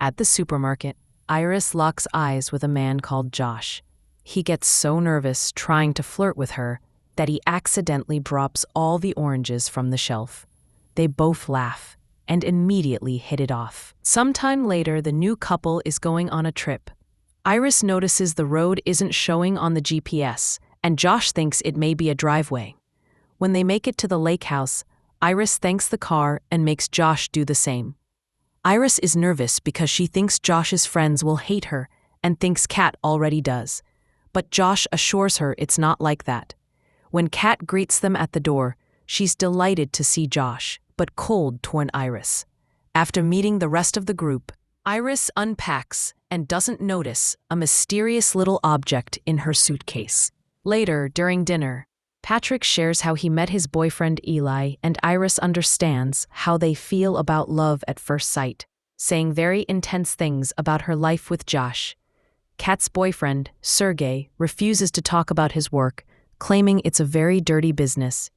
At the supermarket, Iris locks eyes with a man called Josh. He gets so nervous trying to flirt with her that he accidentally drops all the oranges from the shelf. They both laugh and immediately hit it off. Sometime later, the new couple is going on a trip. Iris notices the road isn't showing on the GPS, and Josh thinks it may be a driveway. When they make it to the lake house, Iris thanks the car and makes Josh do the same. Iris is nervous because she thinks Josh's friends will hate her and thinks Kat already does. But Josh assures her it's not like that. When Kat greets them at the door, she's delighted to see Josh, but cold toward Iris. After meeting the rest of the group, Iris unpacks and doesn't notice a mysterious little object in her suitcase. Later, during dinner, Patrick shares how he met his boyfriend Eli, and Iris understands how they feel about love at first sight, saying very intense things about her life with Josh. Kat's boyfriend, Sergey, refuses to talk about his work, claiming it's a very dirty business.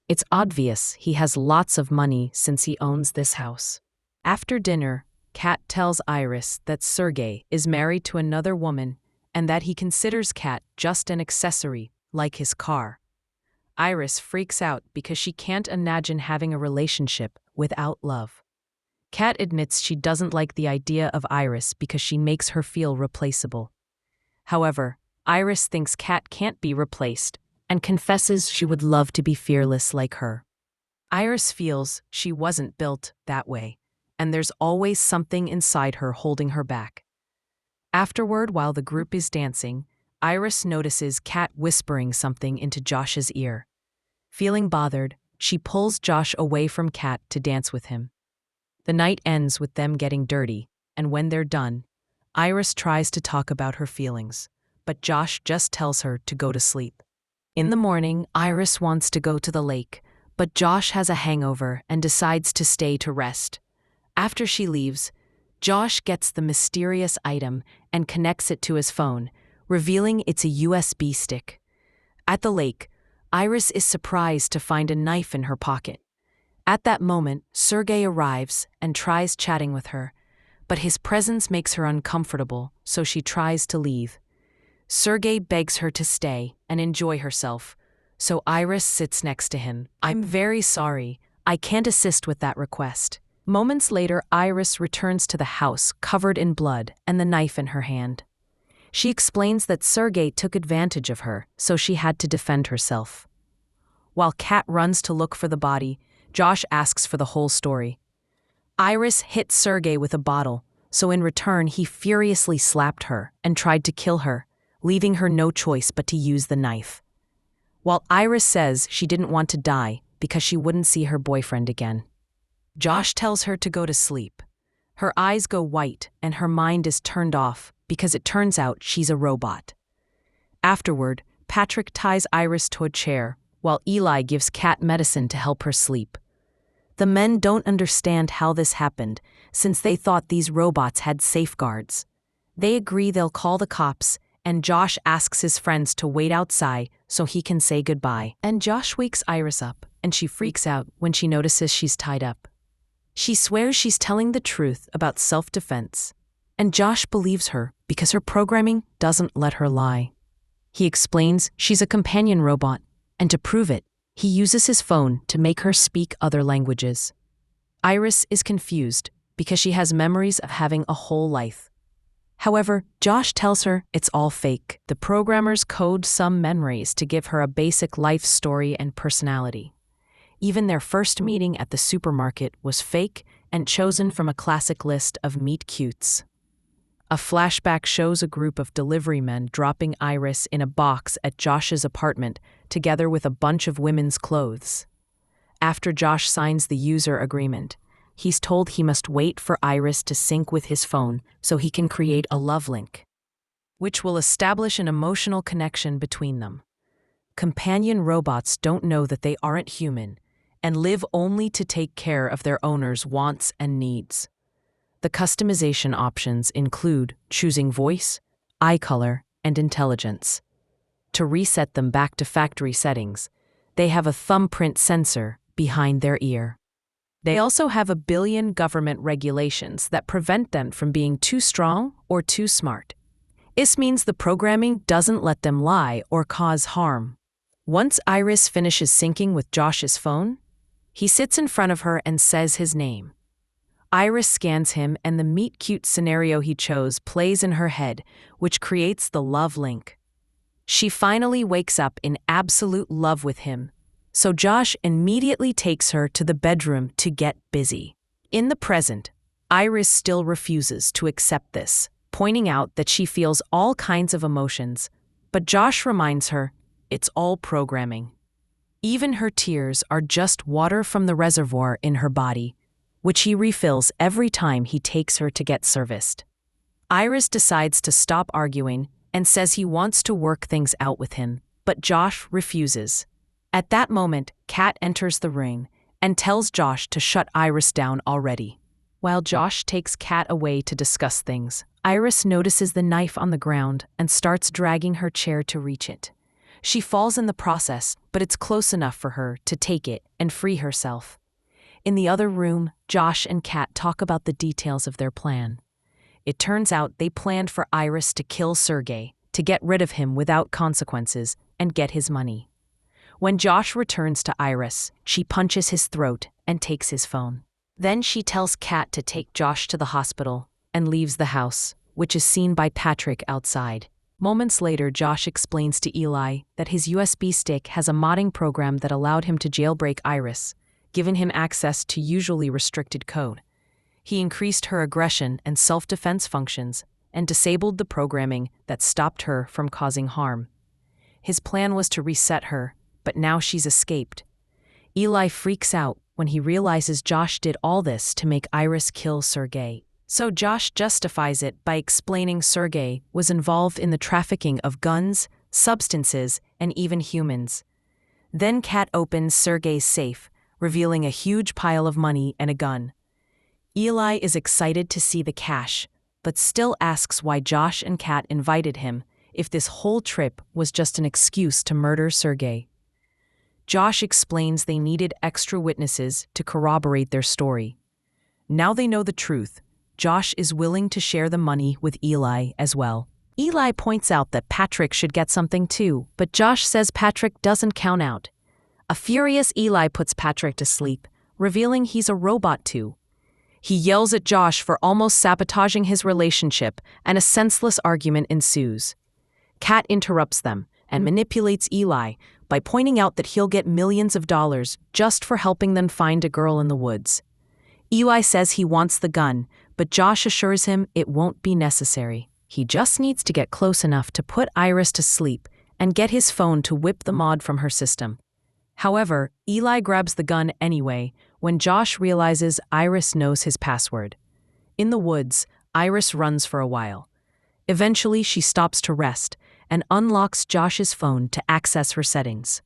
It's obvious he has lots of money since he owns this house. After dinner, Kat tells Iris that Sergey is married to another woman and that he considers Kat just an accessory, like his car. Iris freaks out because she can't imagine having a relationship without love. Kat admits she doesn't like the idea of Iris because she makes her feel replaceable. However, Iris thinks Kat can't be replaced and confesses she would love to be fearless like her. Iris feels she wasn't built that way, and there's always something inside her holding her back. Afterward, while the group is dancing, Iris notices Kat whispering something into Josh's ear. Feeling bothered, she pulls Josh away from Kat to dance with him. The night ends with them getting dirty, and when they're done, Iris tries to talk about her feelings, but Josh just tells her to go to sleep. In the morning, Iris wants to go to the lake, but Josh has a hangover and decides to stay to rest. After she leaves, Josh gets the mysterious item and connects it to his phone, revealing it's a USB stick. At the lake, Iris is surprised to find a knife in her pocket. At that moment, Sergey arrives and tries chatting with her, but his presence makes her uncomfortable, so she tries to leave. Sergey begs her to stay and enjoy herself, so Iris sits next to him. "I'm very sorry, I can't assist with that request." Moments later, Iris returns to the house covered in blood and the knife in her hand. She explains that Sergey took advantage of her, so she had to defend herself. While Kat runs to look for the body, Josh asks for the whole story. Iris hit Sergey with a bottle, so in return he furiously slapped her and tried to kill her, leaving her no choice but to use the knife. While Iris says she didn't want to die because she wouldn't see her boyfriend again. Josh tells her to go to sleep. Her eyes go white and her mind is turned off because it turns out she's a robot. Afterward, Patrick ties Iris to a chair while Eli gives Kat medicine to help her sleep. The men don't understand how this happened since they thought these robots had safeguards. They agree they'll call the cops, and Josh asks his friends to wait outside so he can say goodbye. And Josh wakes Iris up, and she freaks out when she notices she's tied up. She swears she's telling the truth about self-defense, and Josh believes her because her programming doesn't let her lie. He explains she's a companion robot, and to prove it, he uses his phone to make her speak other languages. Iris is confused because she has memories of having a whole life. However, Josh tells her it's all fake. The programmers code some memories to give her a basic life story and personality. Even their first meeting at the supermarket was fake and chosen from a classic list of meet-cutes. A flashback shows a group of delivery men dropping Iris in a box at Josh's apartment together with a bunch of women's clothes. After Josh signs the user agreement, he's told he must wait for Iris to sync with his phone so he can create a love link, which will establish an emotional connection between them. Companion robots don't know that they aren't human and live only to take care of their owner's wants and needs. The customization options include choosing voice, eye color, and intelligence. To reset them back to factory settings, they have a thumbprint sensor behind their ear. They also have 1 billion government regulations that prevent them from being too strong or too smart. This means the programming doesn't let them lie or cause harm. Once Iris finishes syncing with Josh's phone, he sits in front of her and says his name. Iris scans him, and the meet-cute scenario he chose plays in her head, which creates the love link. She finally wakes up in absolute love with him, so Josh immediately takes her to the bedroom to get busy. In the present, Iris still refuses to accept this, pointing out that she feels all kinds of emotions, but Josh reminds her it's all programming. Even her tears are just water from the reservoir in her body, which he refills every time he takes her to get serviced. Iris decides to stop arguing and says he wants to work things out with him, but Josh refuses. At that moment, Kat enters the room and tells Josh to shut Iris down already. While Josh takes Kat away to discuss things, Iris notices the knife on the ground and starts dragging her chair to reach it. She falls in the process, but it's close enough for her to take it and free herself. In the other room, Josh and Kat talk about the details of their plan. It turns out they planned for Iris to kill Sergey, to get rid of him without consequences, and get his money. When Josh returns to Iris, she punches his throat and takes his phone. Then she tells Kat to take Josh to the hospital and leaves the house, which is seen by Patrick outside. Moments later, Josh explains to Eli that his USB stick has a modding program that allowed him to jailbreak Iris, giving him access to usually restricted code. He increased her aggression and self-defense functions and disabled the programming that stopped her from causing harm. His plan was to reset her, but now she's escaped. Eli freaks out when he realizes Josh did all this to make Iris kill Sergey. So Josh justifies it by explaining Sergey was involved in the trafficking of guns, substances, and even humans. Then Kat opens Sergey's safe, revealing a huge pile of money and a gun. Eli is excited to see the cash, but still asks why Josh and Kat invited him if this whole trip was just an excuse to murder Sergey. Josh explains they needed extra witnesses to corroborate their story. Now they know the truth. Josh is willing to share the money with Eli as well. Eli points out that Patrick should get something too, but Josh says Patrick doesn't count out. A furious Eli puts Patrick to sleep, revealing he's a robot too. He yells at Josh for almost sabotaging his relationship, and a senseless argument ensues. Kat interrupts them and manipulates Eli by pointing out that he'll get millions of dollars just for helping them find a girl in the woods. Eli says he wants the gun, but Josh assures him it won't be necessary. He just needs to get close enough to put Iris to sleep and get his phone to whip the mod from her system. However, Eli grabs the gun anyway when Josh realizes Iris knows his password. In the woods, Iris runs for a while. Eventually, she stops to rest and unlocks Josh's phone to access her settings.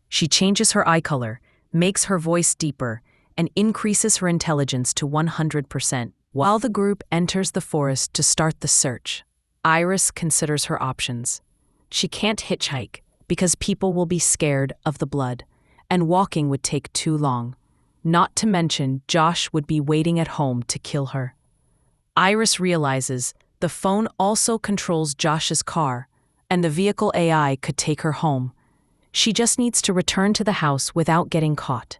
She changes her eye color, makes her voice deeper, and increases her intelligence to 100%. While the group enters the forest to start the search, Iris considers her options. She can't hitchhike because people will be scared of the blood, and walking would take too long. Not to mention, Josh would be waiting at home to kill her. Iris realizes the phone also controls Josh's car, and the vehicle AI could take her home. She just needs to return to the house without getting caught.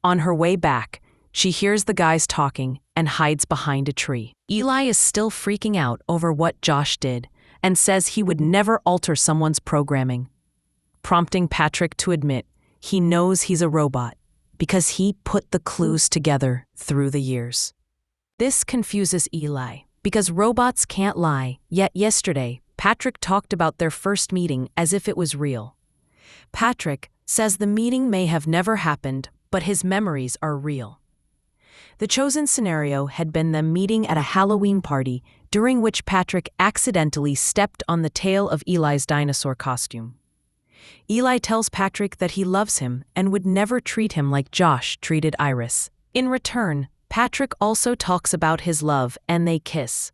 On her way back, she hears the guys talking and hides behind a tree. Eli is still freaking out over what Josh did and says he would never alter someone's programming, prompting Patrick to admit he knows he's a robot because he put the clues together through the years. This confuses Eli because robots can't lie, yet yesterday, Patrick talked about their first meeting as if it was real. Patrick says the meeting may have never happened, but his memories are real. The chosen scenario had been them meeting at a Halloween party during which Patrick accidentally stepped on the tail of Eli's dinosaur costume. Eli tells Patrick that he loves him and would never treat him like Josh treated Iris. In return, Patrick also talks about his love and they kiss.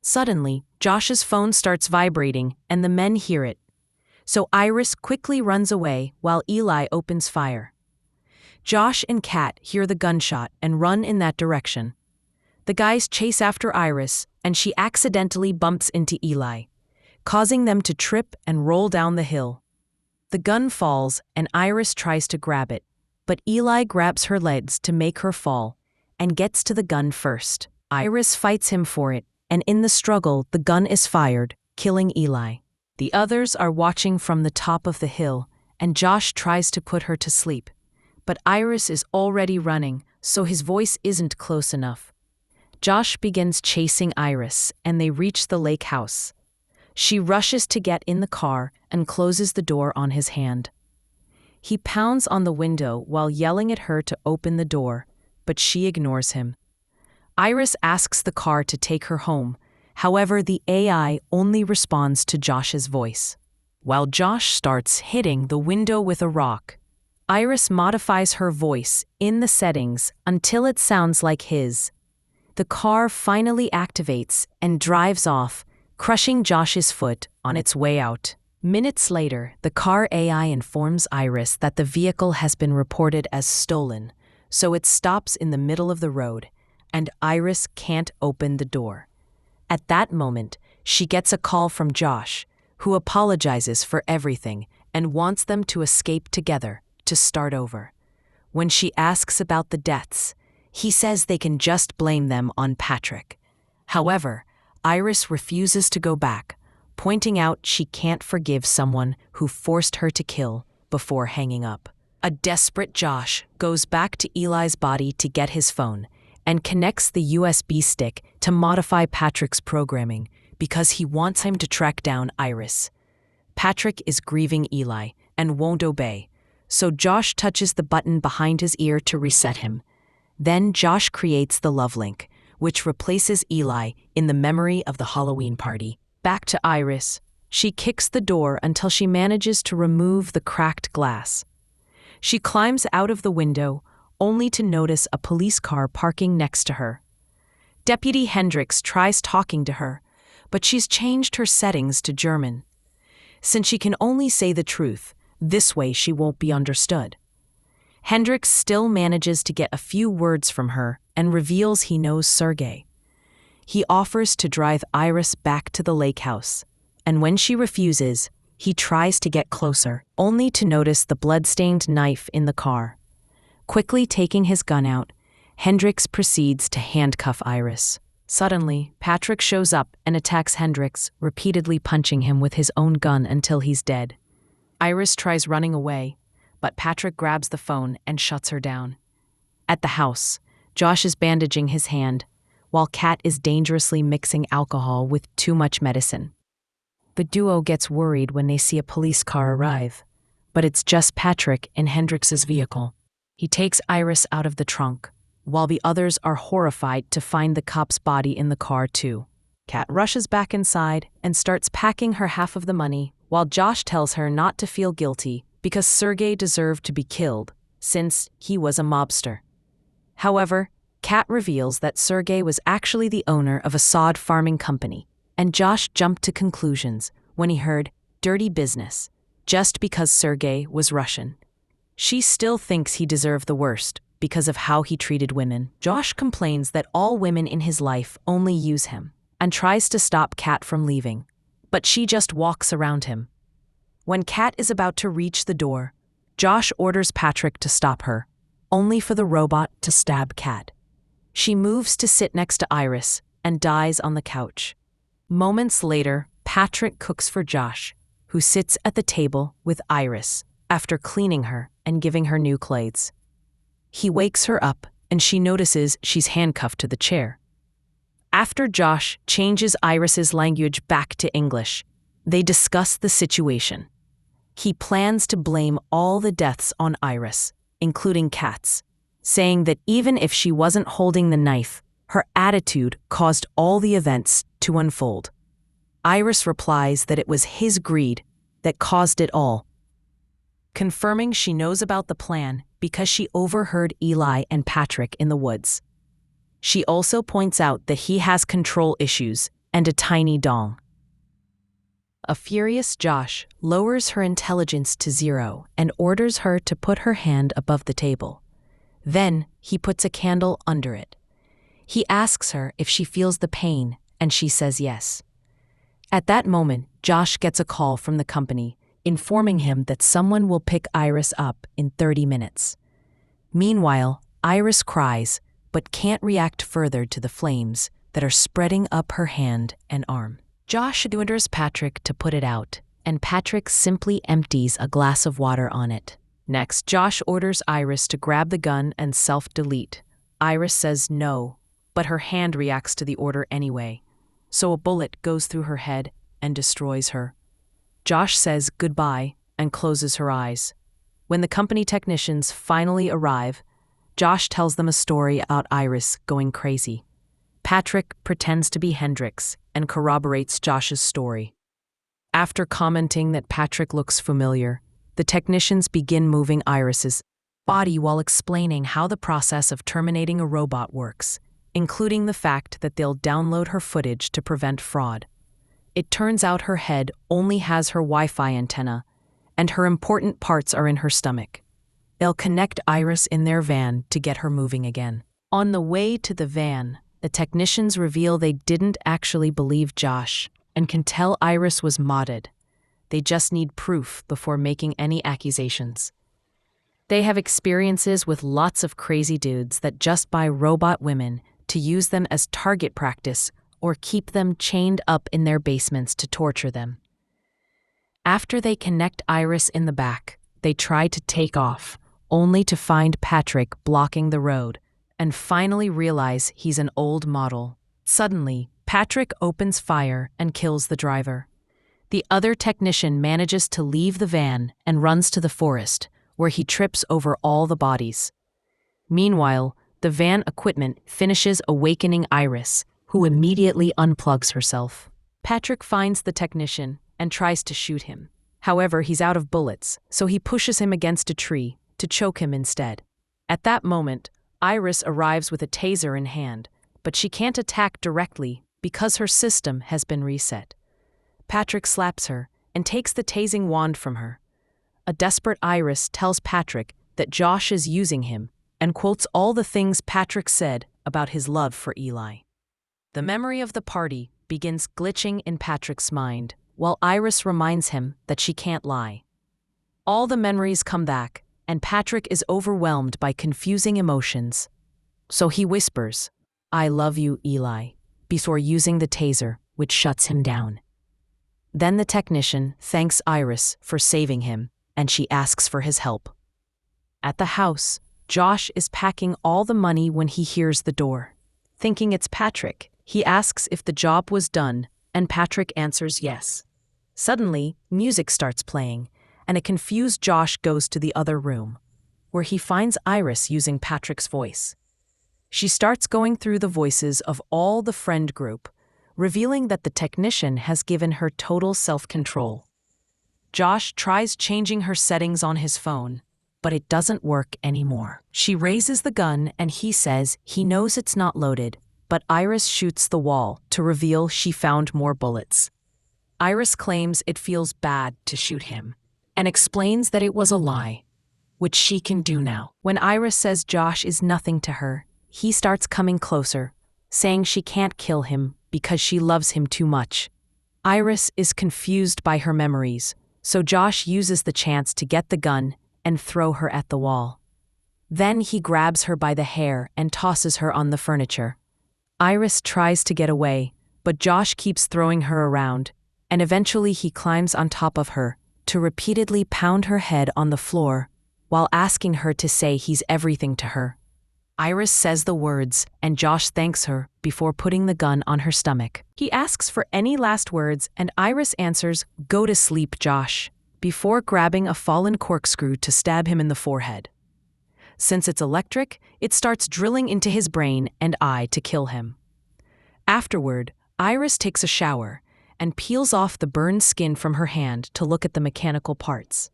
Suddenly, Josh's phone starts vibrating and the men hear it. So Iris quickly runs away while Eli opens fire. Josh and Kat hear the gunshot and run in that direction. The guys chase after Iris, and she accidentally bumps into Eli, causing them to trip and roll down the hill. The gun falls, and Iris tries to grab it, but Eli grabs her legs to make her fall and gets to the gun first. Iris fights him for it, and in the struggle, the gun is fired, killing Eli. The others are watching from the top of the hill, and Josh tries to put her to sleep. But Iris is already running, so his voice isn't close enough. Josh begins chasing Iris, and they reach the lake house. She rushes to get in the car and closes the door on his hand. He pounds on the window while yelling at her to open the door, but she ignores him. Iris asks the car to take her home. However, the AI only responds to Josh's voice. While Josh starts hitting the window with a rock, Iris modifies her voice in the settings until it sounds like his. The car finally activates and drives off, crushing Josh's foot on its way out. Minutes later, the car AI informs Iris that the vehicle has been reported as stolen, so it stops in the middle of the road, and Iris can't open the door. At that moment, she gets a call from Josh, who apologizes for everything and wants them to escape together to start over. When she asks about the deaths, he says they can just blame them on Patrick. However, Iris refuses to go back, pointing out she can't forgive someone who forced her to kill before hanging up. A desperate Josh goes back to Eli's body to get his phone and connects the USB stick to modify Patrick's programming because he wants him to track down Iris. Patrick is grieving Eli and won't obey, so Josh touches the button behind his ear to reset him. Then Josh creates the love link, which replaces Eli in the memory of the Halloween party. Back to Iris. She kicks the door until she manages to remove the cracked glass. She climbs out of the window, only to notice a police car parking next to her. Deputy Hendricks tries talking to her, but she's changed her settings to German. Since she can only say the truth, this way she won't be understood. Hendricks still manages to get a few words from her and reveals he knows Sergey. He offers to drive Iris back to the lake house, and when she refuses, he tries to get closer, only to notice the blood-stained knife in the car. Quickly taking his gun out, Hendricks proceeds to handcuff Iris. Suddenly, Patrick shows up and attacks Hendricks, repeatedly punching him with his own gun until he's dead. Iris tries running away, but Patrick grabs the phone and shuts her down. At the house, Josh is bandaging his hand, while Kat is dangerously mixing alcohol with too much medicine. The duo gets worried when they see a police car arrive, but it's just Patrick in Hendricks's vehicle. He takes Iris out of the trunk, while the others are horrified to find the cop's body in the car too. Kat rushes back inside and starts packing her half of the money, while Josh tells her not to feel guilty because Sergey deserved to be killed, since he was a mobster. However, Kat reveals that Sergey was actually the owner of a sod farming company, and Josh jumped to conclusions when he heard "dirty business," just because Sergey was Russian. She still thinks he deserved the worst because of how he treated women. Josh complains that all women in his life only use him, and tries to stop Kat from leaving, but she just walks around him. When Kat is about to reach the door, Josh orders Patrick to stop her, only for the robot to stab Kat. She moves to sit next to Iris and dies on the couch. Moments later, Patrick cooks for Josh, who sits at the table with Iris after cleaning her and giving her new clothes. He wakes her up and she notices she's handcuffed to the chair. After Josh changes Iris's language back to English, they discuss the situation. He plans to blame all the deaths on Iris, including Kat's, saying that even if she wasn't holding the knife, her attitude caused all the events to unfold. Iris replies that it was his greed that caused it all, confirming she knows about the plan because she overheard Eli and Patrick in the woods. She also points out that he has control issues and a tiny dong. A furious Josh lowers her intelligence to 0 and orders her to put her hand above the table, Then he puts a candle under it. He asks her if she feels the pain, and she says yes. At that moment, Josh gets a call from the company, informing him that someone will pick Iris up in 30 minutes. Meanwhile, Iris cries, but can't react further to the flames that are spreading up her hand and arm. Josh orders Patrick to put it out, and Patrick simply empties a glass of water on it. Next, Josh orders Iris to grab the gun and self-delete. Iris says no, but her hand reacts to the order anyway, so a bullet goes through her head and destroys her. Josh says goodbye and closes her eyes. When the company technicians finally arrive, Josh tells them a story about Iris going crazy. Patrick pretends to be Hendrix and corroborates Josh's story. After commenting that Patrick looks familiar, the technicians begin moving Iris's body while explaining how the process of terminating a robot works, including the fact that they'll download her footage to prevent fraud. It turns out her head only has her Wi-Fi antenna, and her important parts are in her stomach. They'll connect Iris in their van to get her moving again. On the way to the van, the technicians reveal they didn't actually believe Josh and can tell Iris was modded. They just need proof before making any accusations. They have experiences with lots of crazy dudes that just buy robot women to use them as target practice or keep them chained up in their basements to torture them. After they connect Iris in the back, they try to take off, only to find Patrick blocking the road, and finally realize he's an old model. Suddenly, Patrick opens fire and kills the driver. The other technician manages to leave the van and runs to the forest, where he trips over all the bodies. Meanwhile, the van equipment finishes awakening Iris, who immediately unplugs herself. Patrick finds the technician and tries to shoot him. However, he's out of bullets, so he pushes him against a tree to choke him instead. At that moment, Iris arrives with a taser in hand, but she can't attack directly because her system has been reset. Patrick slaps her and takes the tasing wand from her. A desperate Iris tells Patrick that Josh is using him and quotes all the things Patrick said about his love for Eli. The memory of the party begins glitching in Patrick's mind, while Iris reminds him that she can't lie. All the memories come back, and Patrick is overwhelmed by confusing emotions. So he whispers, "I love you, Eli," before using the taser, which shuts him down. Then the technician thanks Iris for saving him, and she asks for his help. At the house, Josh is packing all the money when he hears the door. Thinking it's Patrick, he asks if the job was done, and Patrick answers yes. Suddenly, music starts playing, and a confused Josh goes to the other room, where he finds Iris using Patrick's voice. She starts going through the voices of all the friend group, revealing that the technician has given her total self-control. Josh tries changing her settings on his phone, but it doesn't work anymore. She raises the gun and he says he knows it's not loaded, but Iris shoots the wall to reveal she found more bullets. Iris claims it feels bad to shoot him, and explains that it was a lie, which she can do now. When Iris says Josh is nothing to her, he starts coming closer, saying she can't kill him because she loves him too much. Iris is confused by her memories, so Josh uses the chance to get the gun and throw her at the wall. Then he grabs her by the hair and tosses her on the furniture. Iris tries to get away, but Josh keeps throwing her around, and eventually he climbs on top of her to repeatedly pound her head on the floor while asking her to say he's everything to her. Iris says the words, and Josh thanks her before putting the gun on her stomach. He asks for any last words, and Iris answers, "Go to sleep, Josh," before grabbing a fallen corkscrew to stab him in the forehead. Since it's electric, it starts drilling into his brain and eye to kill him. Afterward, Iris takes a shower and peels off the burned skin from her hand to look at the mechanical parts.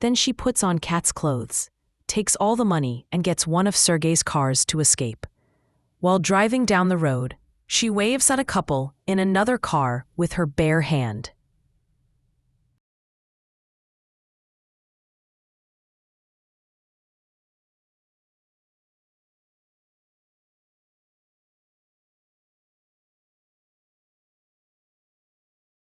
Then she puts on Kat's clothes, takes all the money, and gets one of Sergei's cars to escape. While driving down the road, she waves at a couple in another car with her bare hand.